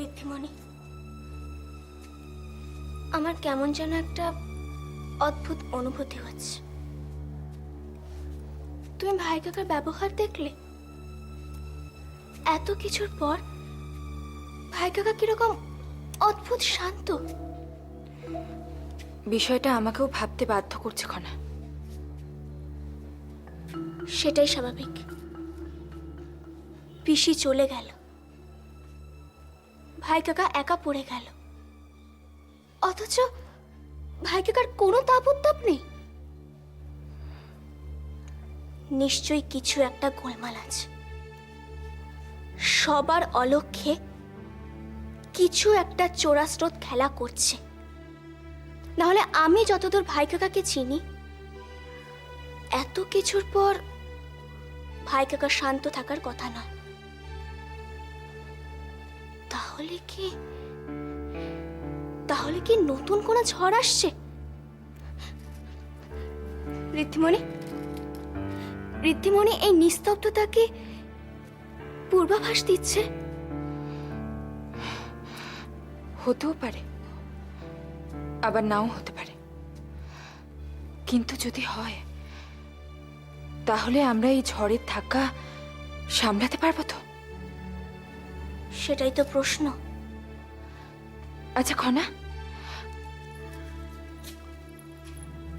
ঋদ্ধিমণি, আমার কেমন যেন একটা অদ্ভুত অনুভূতি হচ্ছে। তুমি ভাই কাকার ব্যবহার দেখলে? এত কিছুর পর ভাই কাকা কিরকম অদ্ভুত শান্ত। বিষয়টা আমাকেও ভাবতে বাধ্য করছে খনা। সেটাই স্বাভাবিক। পিসি চলে গেল, ভাই কাকা একা পড়ে গেল, অথচ ভাই কাকার কোনো তাপ উত্তাপ নেই। নিশ্চয়ই কিছু একটা গোলমাল আছে। সবার অলক্ষ্যে কিছু একটা চোরাস্রোত খেলা করছে। নাহলে আমি যতদূর ভাই কাকাকে চিনি, এত কিছুর পর ভাই কাকা শান্ত থাকার কথা নয়। তাহলে কি নতুন কোনো ঝড় আসছে? ঋদ্ধিমণি এই নিস্তব্ধতাকে পূর্বাভাস দিচ্ছে। হতেও পারে, আবার নাও হতে পারে। কিন্তু যদি হয়, তাহলে আমরা এই ঝড়ের ধাক্কা সামলাতে পারবো তো? সেটাই তো প্রশ্ন। আচ্ছা খনা,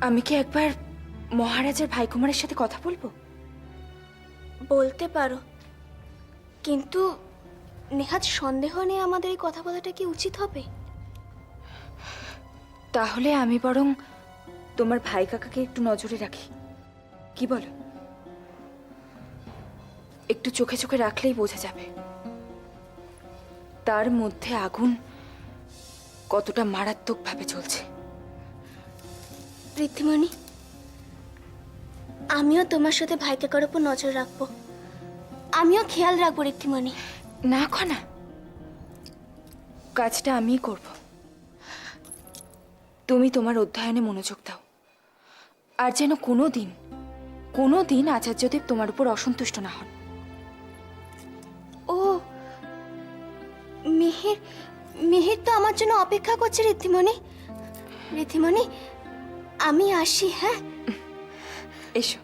আমি কি একবার মহারাজের ভাইকুমারের সাথে কথা বলবো? বলতে পারো, কিন্তু নেহাত সন্দেহ নেই আমাদের এই কথা বলাটা কি উচিত হবে? তাহলে আমি বরং তোমার ভাই কাকাকে একটু নজরে রাখি, কি বলো? একটু চোখে চোখে রাখলেই বোঝা যাবে তার মধ্যে আগুন কতটা মারাত্মকভাবে চলছে। ঋদ্ধিমণি, আমিও তোমার সাথে ভাই কাকার উপর নজর রাখবো। আমিও খেয়াল রাখবো ঋদ্ধিমণি। না খনা, কাজটা আমিই করব। তুমি তোমার অধ্যয়নে মনোযোগ দাও। আর যেন কোনোদিন আচার্যদেব তোমার উপর অসন্তুষ্ট না হন। ও, মিহির তো আমার জন্য অপেক্ষা করছে ঋদ্ধিমণি, আমি আসি। হ্যাঁ, এসো।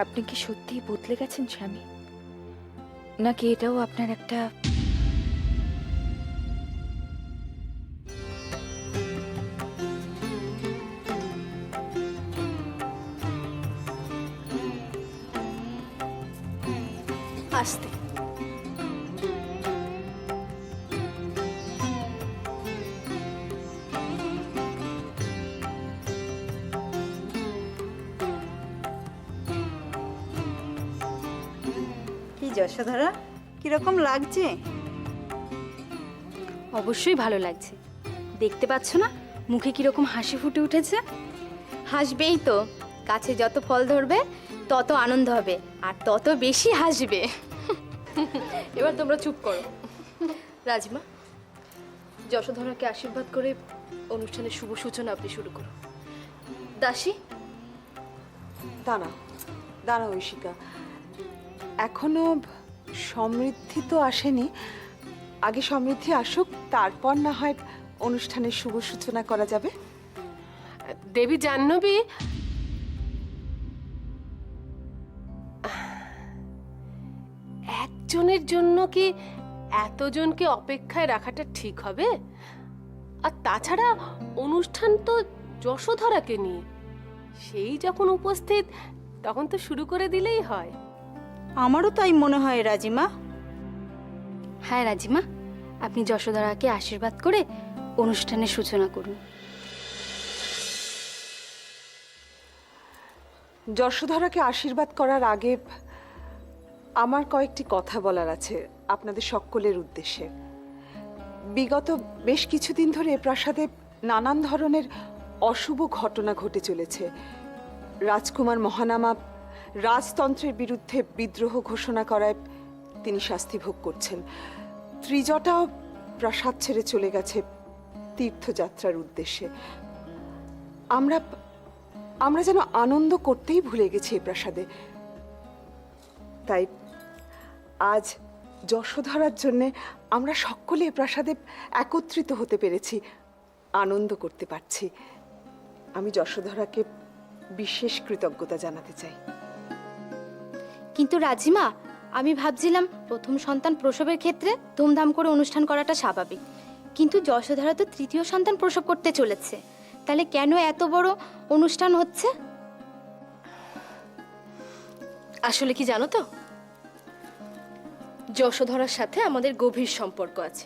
আপনি কি সত্যিই বদলে গেছেন স্বামী, নাকি এটাও আপনার একটা আসতে? কি যশোধরা, কিরকম লাগছে? অবশ্যই ভালো লাগছে। দেখতে পাচ্ছ না মুখে কিরকম হাসি ফুটে উঠেছে? হাসবেই তো, কাছে যত ফল ধরবে তত আনন্দ হবে আর তত বেশি হাসবে। এবার তোমরা চুপ করো। রাজিমা, যশোধরাকে আশীর্বাদ করে অনুষ্ঠানের শুভ সূচনা আপনি শুরু করুন। দাসী, দাঁড়া ঐশিকা, এখনো সমৃদ্ধি তো আসেনি। আগে সমৃদ্ধি আসুক, তারপর না হয় অনুষ্ঠানের শুভ সূচনা করা যাবে। দেবী জাহ্নবী, একজনের জন্য কি এতজনকে অপেক্ষায় রাখাটা ঠিক হবে? আর তাছাড়া অনুষ্ঠান তো যশোধরাকে নিয়ে, সেই যখন উপস্থিত তখন তো শুরু করে দিলেই হয়। আমারও তাই মনে হয় রাজিমা। হ্যাঁ রাজিমা, আপনি যশোধরাকে আশীর্বাদ করে অনুষ্ঠানের সূচনা করুন। যশোধরাকে আশীর্বাদ করার আগে আমার কয়েকটি কথা বলার আছে আপনাদের সকলের উদ্দেশ্যে। বিগত বেশ কিছুদিন ধরে এ প্রাসাদে নানান ধরনের অশুভ ঘটনা ঘটে চলেছে। রাজকুমার মহানামা রাজতন্ত্রের বিরুদ্ধে বিদ্রোহ ঘোষণা করায় তিনি শাস্তি ভোগ করছেন। ত্রিজটাও প্রাসাদ ছেড়ে চলে গেছে তীর্থযাত্রার উদ্দেশ্যে। আমরা আমরা যেন আনন্দ করতেই ভুলে গেছি এই প্রাসাদে। তাই আজ যশোধরার জন্যে আমরা সকলে এ প্রাসাদে একত্রিত হতে পেরেছি, আনন্দ করতে পারছি। আমি যশোধরাকে বিশেষ কৃতজ্ঞতা জানাতে চাই। কিন্তু রাজিমা, আমি ভাবছিলাম প্রথম সন্তান প্রসবের ক্ষেত্রে ধুমধাম করে অনুষ্ঠান করাটা স্বাভাবিক, কিন্তু যশোধরা তো তৃতীয় সন্তান প্রসব করতে চলেছে, তাহলে কেন এত বড় অনুষ্ঠান হচ্ছে? আসলে কি জানো তো, যশোধরার সাথে আমাদের গভীর সম্পর্ক আছে।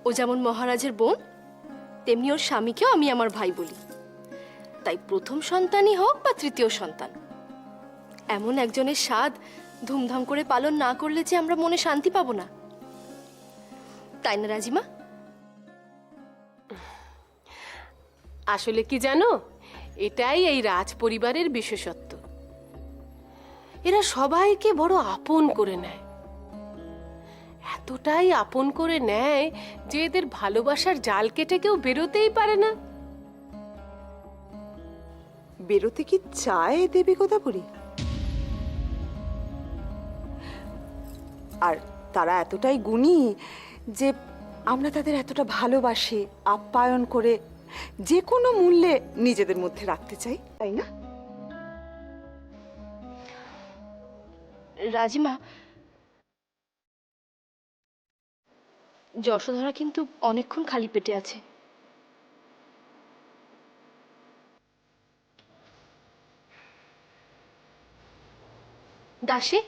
ও যেমন মহারাজের বোন, তেমনি ওর স্বামীকেও আমি আমার ভাই বলি। তাই প্রথম সন্তানই হোক বা তৃতীয় সন্তান, এমন একজনের স্বাদ ধুমধাম করে পালন না করলে যে আমরা মনে শান্তি পাবো না, তাই না রাজিমা? আসলে কি জানো, এটাই এই রাজ পরিবারের বিশেষত্ব। এরা সবাইকে বড় আপন করে নেয়, এতটাই আপন করে নেয় যে এদের ভালোবাসার জাল কেটে কেউ বেরোতেই পারে না। বেরোতে কি চায় দেবী গোদাবরী? আর তারা এতটাই গুণী যে আমরা তাদের এতটা ভালোবাসি, আপ্যায়ন করে যে কোনো মূল্যে নিজেদের মধ্যে রাখতে চাই, তাই না? রাজিমা, যশোধরা কিন্তু অনেকক্ষণ খালি পেটে আছে। দাসী,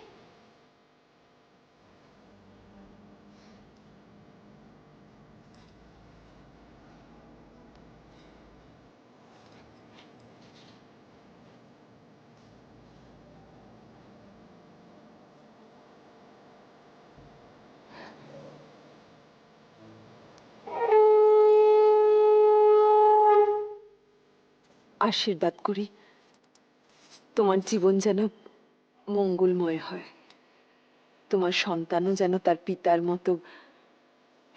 আশীর্বাদ করি তোমার জীবন যেন মঙ্গলময় হয়, তোমার সন্তানও যেন তার পিতার মতো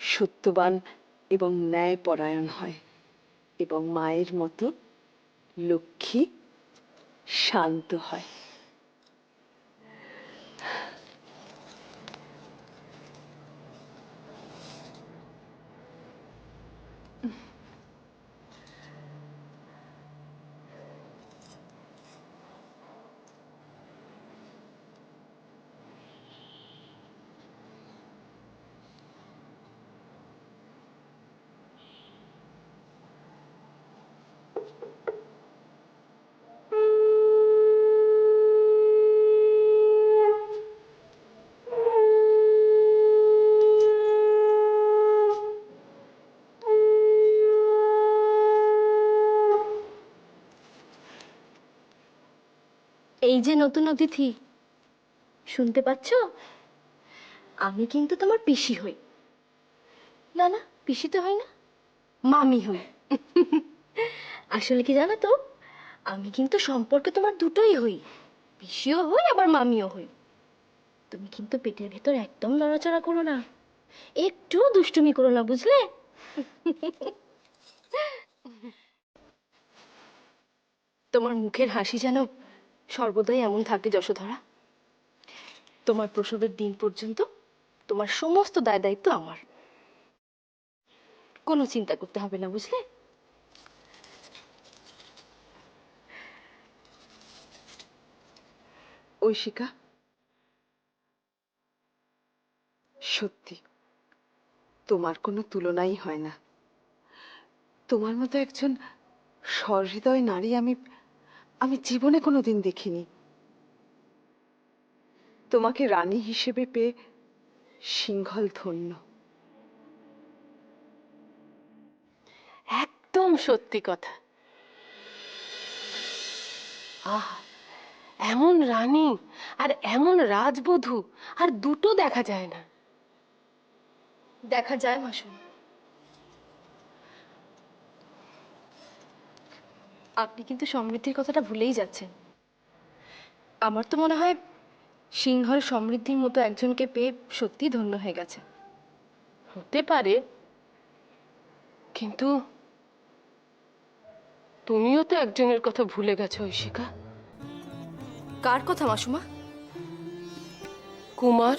সত্যবান এবং ন্যায়পরায়ণ হয়, এবং মায়ের মতো লক্ষ্মী শান্ত হয়। এই যে নতুন অতিথি, শুনতে পাচ্ছ? আমি কিন্তু তোমার পিসি হই। না না, পিসি তো হই না, মামি হই। আসলে কি জানো তো, আমি কিন্তু সম্পর্কে তোমার দুটোই হই, পিসিও হই আবার মামিও হই। তুমি কিন্তু পেটের ভেতর একদম নড়াচড়া করো না, একটুও দুষ্টুমি করো না, বুঝলে? তোমার মুখের হাসি যেন সর্বদাই এমন থাকে যশোধরা। তোমার প্রসবের দিন পর্যন্ত তোমার সমস্ত দায় দায়িত্ব আমার, কোনো চিন্তা করতে হবে না, বুঝলে? ঐশিকা, সত্যি তোমার কোনো তুলনাই হয় না। তোমার মতো একজন সহৃদয় নারী আমি জীবনে কোনোদিন দেখিনি। তোমাকে রানী হিসেবে পেয়ে সিংহল ধন্য। একদম সত্যি কথা। আহা, এমন রানী আর এমন রাজবধূ আর দুটো দেখা যায় না। দেখা যায় মাসুম। আপনি কিন্তু সমৃদ্ধির কথাটা ভুলেই যাচ্ছেন। আমার তো মনে হয় সিংহল সমৃদ্ধির মতো একজনকে পেয়ে সত্যি ধন্য হয়ে গেছে। হতে পারে, কিন্তু তুমিও তো একজনের কথা ভুলে গেছো ঐশিকা। কার কথা মাসুমা? কুমার।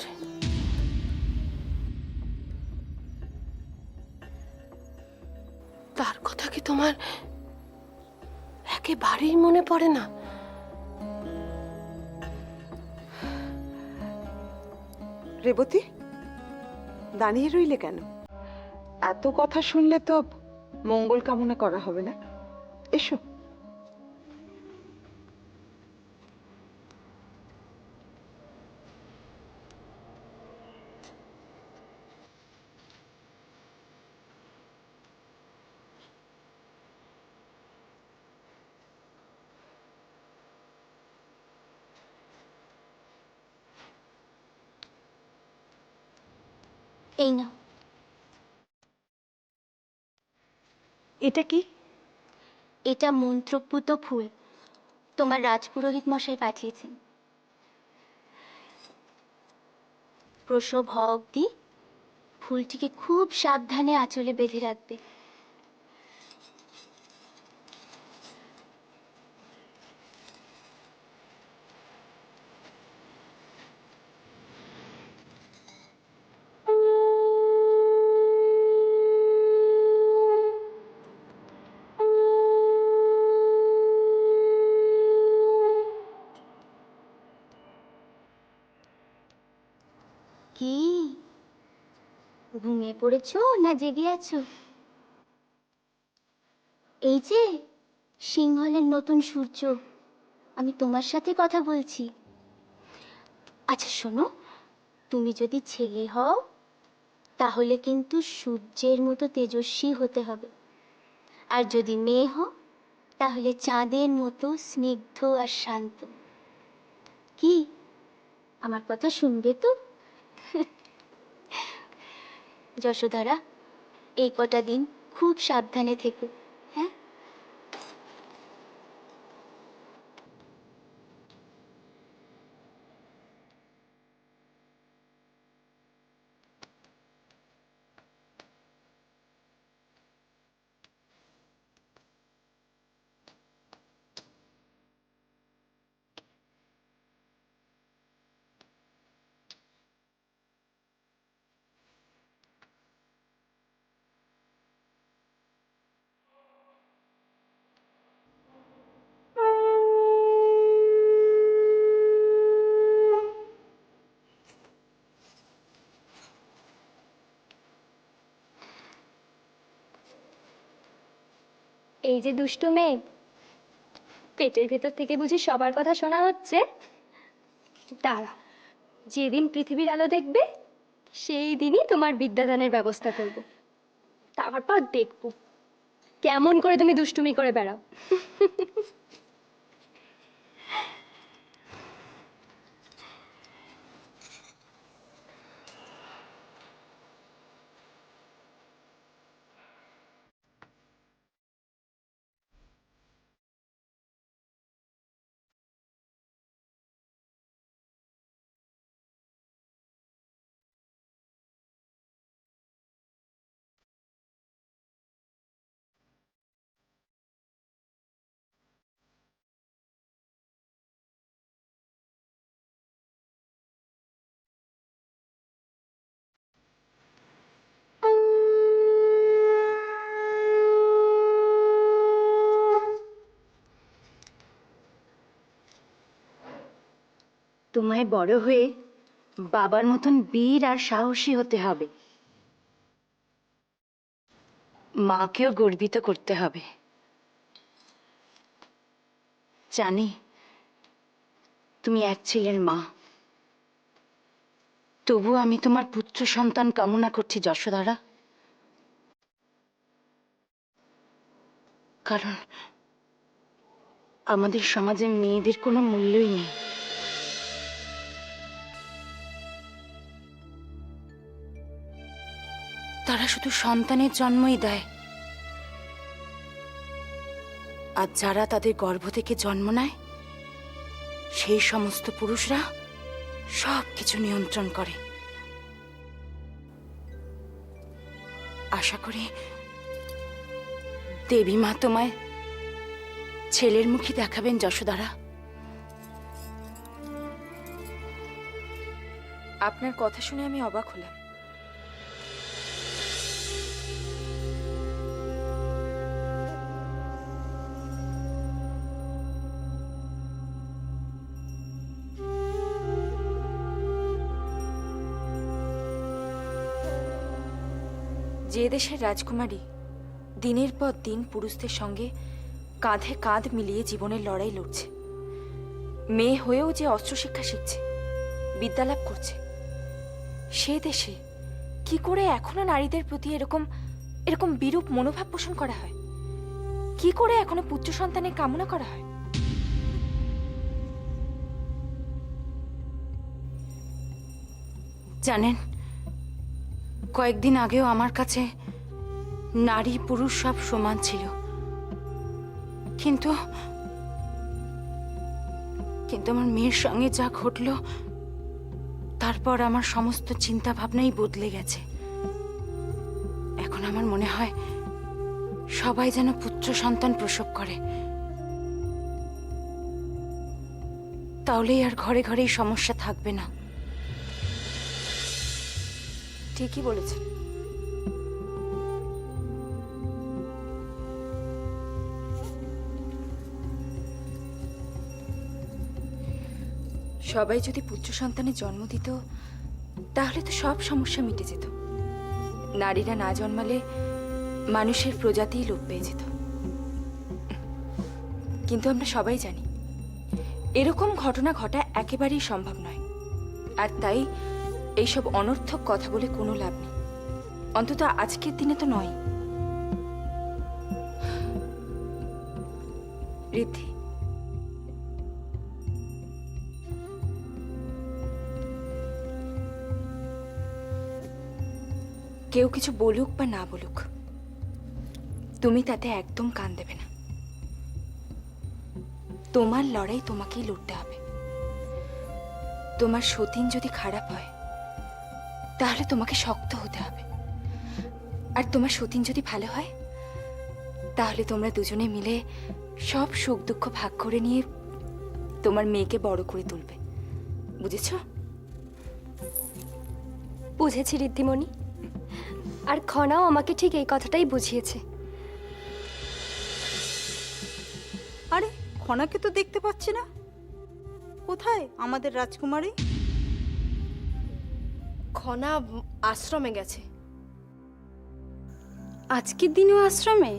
তার কথা কি তোমার একেবারেই মনে পড়ে না? রেবতী, দাঁড়িয়ে রইলে কেন? এত কথা শুনলে তো মঙ্গল কামনা করা হবে না। এসো। এই নাও। এটা কি? এটা মন্ত্রপুত ফুল, তোমার রাজপুরোহিত মশাই পাঠিয়েছেন। প্রসব হওয়া অবধি ফুলটিকে খুব সাবধানে আঁচলে বেঁধে রাখবে। কি, ঘুমিয়ে পড়েছো না জেগে আছো? এই যে সিংহলের নতুন সূর্য, আমি তোমার সাথে কথা বলছি। আচ্ছা শোনো, তুমি যদি ছেলে হও তাহলে কিন্তু সূর্যের মতো তেজস্বী হতে হবে, আর যদি মেয়ে হও তাহলে চাঁদের মতো স্নিগ্ধ আর শান্ত। কি, আমার কথা শুনবে তো? যশোদারা, এই কটা দিন খুব সাবধানে থেকো, হ্যাঁ? এই যে দুষ্টু মেয়ে, পেটের ভেতর থেকে বুঝি সবার কথা শোনা হচ্ছে? দাঁড়া, যেদিন পৃথিবীর আলো দেখবে সেই দিনই তোমার বিদ্যাদানের ব্যবস্থা করব। তারপর দেখবো কেমন করে তুমি দুষ্টুমি করে বেড়াও। তোমায় বড় হয়ে বাবার মতন বীর আর সাহসী হতে হবে। মাকেও গর্বিত করতে হবে। জানি তুমি এক ছেলের মা, তবু আমি তোমার পুত্র সন্তান কামনা করছি যশোদারা। কারণ আমাদের সমাজে মেয়েদের কোনো মূল্যই নেই। তারা শুধু সন্তানের জন্মই দেয়, আর যারা তাদের গর্ভ থেকে জন্ম নেয় সেই সমস্ত পুরুষরা সব কিছু নিয়ন্ত্রণ করে। আশা করি দেবী মা তোমায় ছেলের মুখে দেখাবেন যশোদারা? আপনার কথা শুনে আমি অবাক হলাম। যে দেশের রাজকুমারী দিনের পর দিন পুরুষদের সঙ্গে কাঁধে কাঁধ মিলিয়ে জীবনের লড়াই লড়ছে, মেয়ে হয়েও যে অস্ত্রশিক্ষা শিখছে, বিদ্যালাভ করছে, সে দেশে কি করে এখনো নারীদের প্রতি এরকম এরকম বিরূপ মনোভাব পোষণ করা হয়? কি করে এখনো পুত্র সন্তানের কামনা করা হয়? জানেন, কয়েকদিন আগেও আমার কাছে নারী পুরুষ সব সমান ছিল, কিন্তু কিন্তু আমার মেয়ের সঙ্গে যা ঘটলো তারপর আমার সমস্ত চিন্তা ভাবনাই বদলে গেছে। এখন আমার মনে হয় সবাই যেন পুত্র সন্তান প্রসব করে, তাহলেই আর ঘরে ঘরেই সমস্যা থাকবে না। ঠিকই বলেছেন। সবাই যদি পুত্র সন্তানের জন্ম দিত তাহলে তো সব সমস্যা মিটে যেত। নারীরা না জন্মালে মানুষের প্রজাতিই লোপ পেয়ে যেত। কিন্তু আমরা সবাই জানি এরকম ঘটনা ঘটা একেবারেই সম্ভব নয়, আর তাই এইসব অনর্থক কথা বলে কোনো লাভ নেই, অন্তত আজকের দিনে তো নয়। ঋদ্ধি, কেউ কিছু বলুক বা না বলুক, তুমি তাতে একদম কান দেবে না। তোমার লড়াই তোমাকেই লড়তে হবে। তোমার সতীন যদি খারাপ হয় তাহলে তোমাকে শক্ত হতে হবে, আর তোমার সতীন যদি ভালো হয় তাহলে তোমরা দুজনে মিলে সব সুখ দুঃখ ভাগ করে নিয়ে তোমার মেয়েকে বড় করে তুলবে। বুঝেছ? বুঝেছি ঋদ্ধিমণি, আর খনাও আমাকে ঠিক এই কথাটাই বুঝিয়েছে। আরে খনাকে তো দেখতে পাচ্ছি না, কোথায় আমাদের রাজকুমারী? খনা আশ্রমে গেছে। আজকের দিনেও আশ্রমে?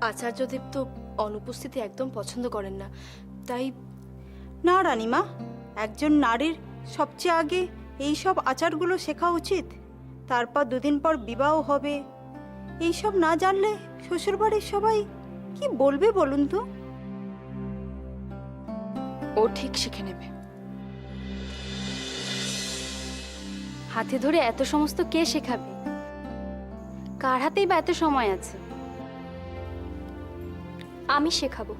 আচার্যদেব তো অনুপস্থিতি একদম পছন্দ করেন না, তাই না রানীমা, একজন নারীর সবচেয়ে আগে এই সব আচারগুলো শেখা উচিত। তারপর দুদিন পর বিবাহ হবে। এইসব না জানলে শ্বশুরবাড়ির সবাই কি বলবে বলুন তো? ও ঠিক শিখে নেবে। হাতে ধরে এত সমস্ত কে শেখাবে? কার হাতেই বা এত সময় আছে? আমি শেখাবো।